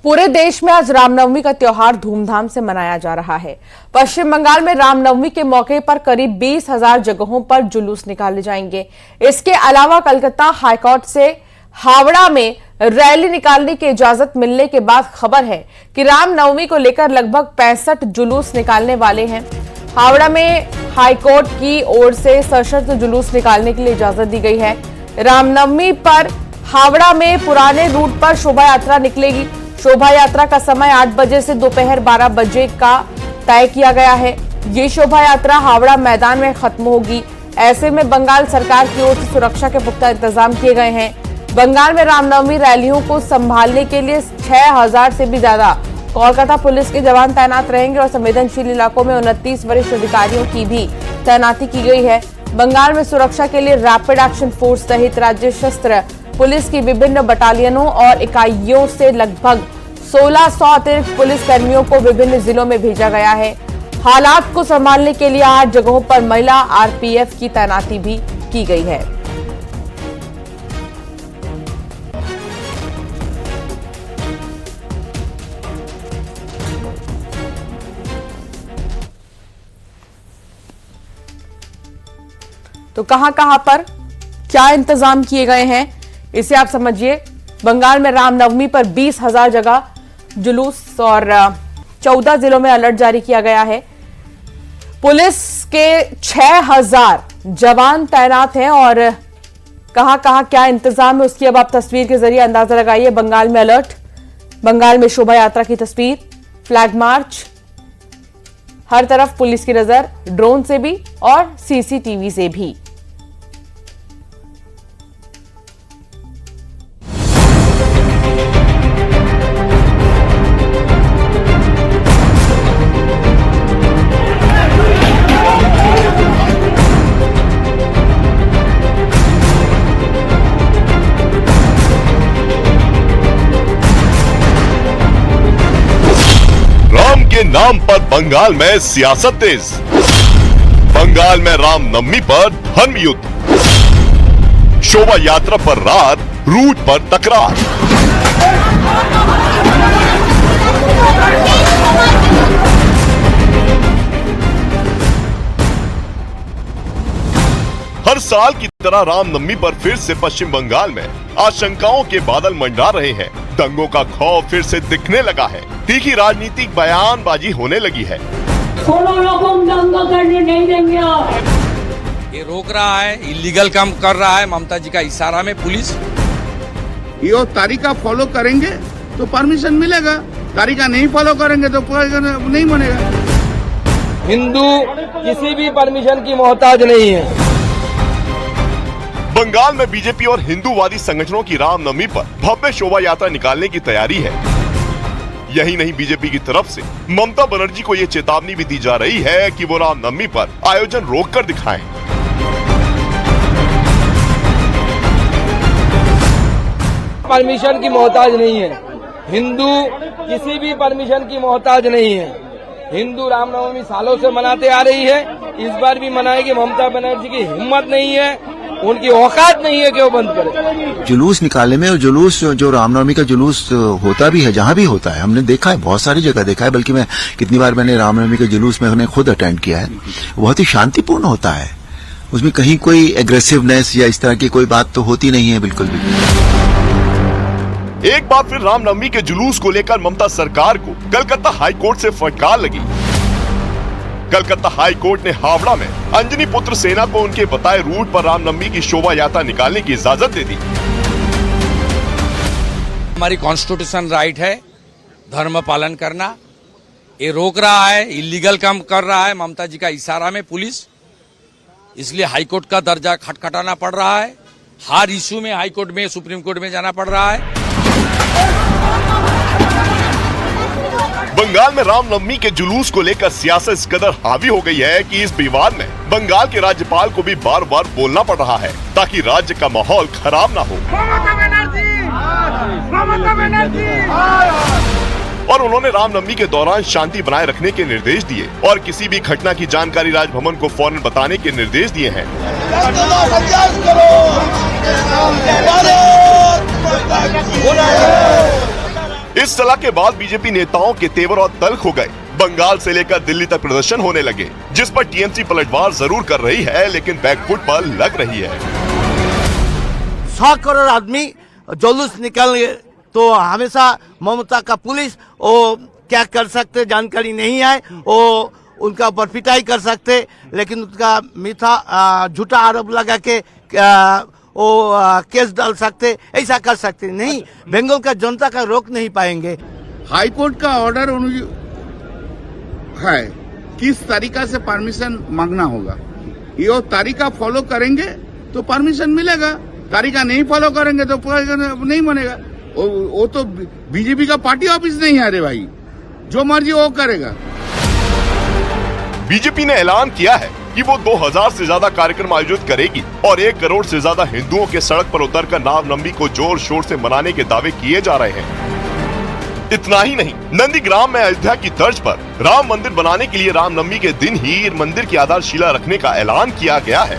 पूरे देश में आज रामनवमी का त्योहार धूमधाम से मनाया जा रहा है। पश्चिम बंगाल में रामनवमी के मौके पर करीब 20,000 जगहों पर जुलूस निकाले जाएंगे। इसके अलावा कलकत्ता हाईकोर्ट से हावड़ा में रैली निकालने की इजाजत मिलने के बाद खबर है कि रामनवमी को लेकर लगभग 65 जुलूस निकालने वाले हैं। हावड़ा में हाईकोर्ट की ओर से सशर्त जुलूस निकालने के लिए इजाजत दी गई है। रामनवमी पर हावड़ा में पुराने रूट पर शोभा यात्रा निकलेगी। शोभा यात्रा का समय 8 बजे से दोपहर 12 बजे का तय किया गया है। ये शोभा यात्रा हावड़ा मैदान में खत्म होगी। ऐसे में बंगाल सरकार की ओर से सुरक्षा के पुख्ता इंतजाम किए गए हैं। बंगाल में रामनवमी रैलियों को संभालने के लिए 6,000 से भी ज्यादा कोलकाता पुलिस के जवान तैनात रहेंगे और संवेदनशील इलाकों में 29 वरिष्ठ अधिकारियों की भी तैनाती की गई है। बंगाल में सुरक्षा के लिए रैपिड एक्शन फोर्स सहित राज्य सशस्त्र पुलिस की विभिन्न बटालियनों और इकाइयों से लगभग 1600 अतिरिक्त पुलिस कर्मियों को विभिन्न जिलों में भेजा गया है। हालात को संभालने के लिए 8 जगहों पर महिला आरपीएफ की तैनाती भी की गई है। तो कहां पर क्या इंतजाम किए गए हैं, इसे आप समझिए। बंगाल में रामनवमी पर 20,000 जगह जुलूस और 14 जिलों में अलर्ट जारी किया गया है। पुलिस के 6,000 जवान तैनात हैं और कहां क्या इंतजाम है उसकी अब आप तस्वीर के जरिए अंदाजा लगाइए। बंगाल में अलर्ट, बंगाल में शोभा यात्रा की तस्वीर, फ्लैग मार्च, हर तरफ पुलिस की नजर, ड्रोन से भी और सीसीटीवी से भी। के नाम पर बंगाल में सियासत तेज। बंगाल में रामनवमी पर धर्म युद्ध, शोभा यात्रा पर रात, रूट पर तकरार। हर साल की तरह रामनवमी पर फिर से पश्चिम बंगाल में आशंकाओं के बादल मंडरा रहे हैं। दंगों का खौफ फिर से दिखने लगा है। तीखी राजनीतिक बयानबाजी होने लगी है। दंगा करने नहीं देंगे। ये रोक रहा है, इलीगल काम कर रहा है। ममता जी का इशारा में पुलिस ये तारीखा फॉलो करेंगे तो परमिशन मिलेगा, तारीखा नहीं फॉलो करेंगे तो नहीं बनेगा। हिंदू किसी भी परमिशन की मोहताज नहीं है। बंगाल में बीजेपी और हिंदूवादी संगठनों की रामनवमी पर भव्य शोभा यात्रा निकालने की तैयारी है। यही नहीं, बीजेपी की तरफ से ममता बनर्जी को ये चेतावनी भी दी जा रही है कि वो रामनवमी पर आयोजन रोककर दिखाएं। परमिशन की मोहताज नहीं है। हिंदू किसी भी परमिशन की मोहताज नहीं है। हिंदू रामनवमी सालों से मनाते आ रही है, इस बार भी मनाएगी। ममता बनर्जी की हिम्मत नहीं है, उनकी औकात नहीं है कि वो बंद करे। जुलूस निकालने में, और जुलूस जो रामनवमी का जुलूस होता भी है, जहां भी होता है, हमने देखा है, बहुत सारी जगह देखा है। बल्कि मैं कितनी बार मैंने रामनवमी के जुलूस में खुद अटेंड किया है। बहुत ही शांतिपूर्ण होता है। उसमें कहीं कोई एग्रेसिवनेस या इस तरह की कोई बात तो होती नहीं है, बिल्कुल भी। एक बार फिर रामनवमी के जुलूस को लेकर ममता सरकार को कलकत्ता हाईकोर्ट से फटकार लगी। कलकत्ता हाईकोर्ट ने हावड़ा में अंजनी पुत्र सेना को उनके बताए रूट पर रामनवमी की शोभा यात्रा निकालने की इजाजत दे दी। हमारी कॉन्स्टिट्यूशन राइट है धर्म पालन करना। ये रोक रहा है, इलीगल काम कर रहा है। ममता जी का इशारा में पुलिस, इसलिए हाईकोर्ट का दर्जा खटखटाना पड़ रहा है। हर इश्यू में हाईकोर्ट में, सुप्रीम कोर्ट में जाना पड़ रहा है। बंगाल में रामनवमी के जुलूस को लेकर सियासत इस कदर हावी हो गई है कि इस विवाद में बंगाल के राज्यपाल को भी बार बार बोलना पड़ रहा है ताकि राज्य का माहौल खराब ना हो। और उन्होंने रामनवमी के दौरान शांति बनाए रखने के निर्देश दिए और किसी भी घटना की जानकारी राजभवन को फौरन बताने के निर्देश दिए हैं। इस सलाह के बाद बीजेपी नेताओं के तेवर और तल्ख हो गए। बंगाल से लेकर दिल्ली तक प्रदर्शन होने लगे, जिस पर टीएमसी पलटवार जरूर कर रही है, लेकिन बैकफुट पर लग रही है। 100 करोड़ आदमी जुलूस निकल तो हमेशा ममता का पुलिस वो क्या कर सकते जानकारी नहीं है, वो उनका ऊपर पिटाई कर सकते, लेकिन उसका मीठा झूठा आरोप लगा के वो केस डाल सकते, ऐसा कर सकते नहीं। बंगाल का जनता का रोक नहीं पाएंगे। हाई कोर्ट का ऑर्डर है किस तरीका से परमिशन मांगना होगा, ये तरीका फॉलो करेंगे तो परमिशन मिलेगा, तरीका नहीं फॉलो करेंगे तो नहीं बनेगा। वो तो बीजेपी का पार्टी ऑफिस नहीं है, अरे भाई जो मर्जी वो करेगा। बीजेपी ने ऐलान किया है कि वो 2000 से ज्यादा कार्यक्रम आयोजित करेगी और 1 करोड़ से ज्यादा हिंदुओं के सड़क पर उतरकर रामनवमी को जोर शोर से मनाने के दावे किए जा रहे हैं। इतना ही नहीं, नंदीग्राम में अयोध्या की तर्ज पर राम मंदिर बनाने के लिए रामनवमी के दिन ही मंदिर की आधारशिला रखने का ऐलान किया गया है।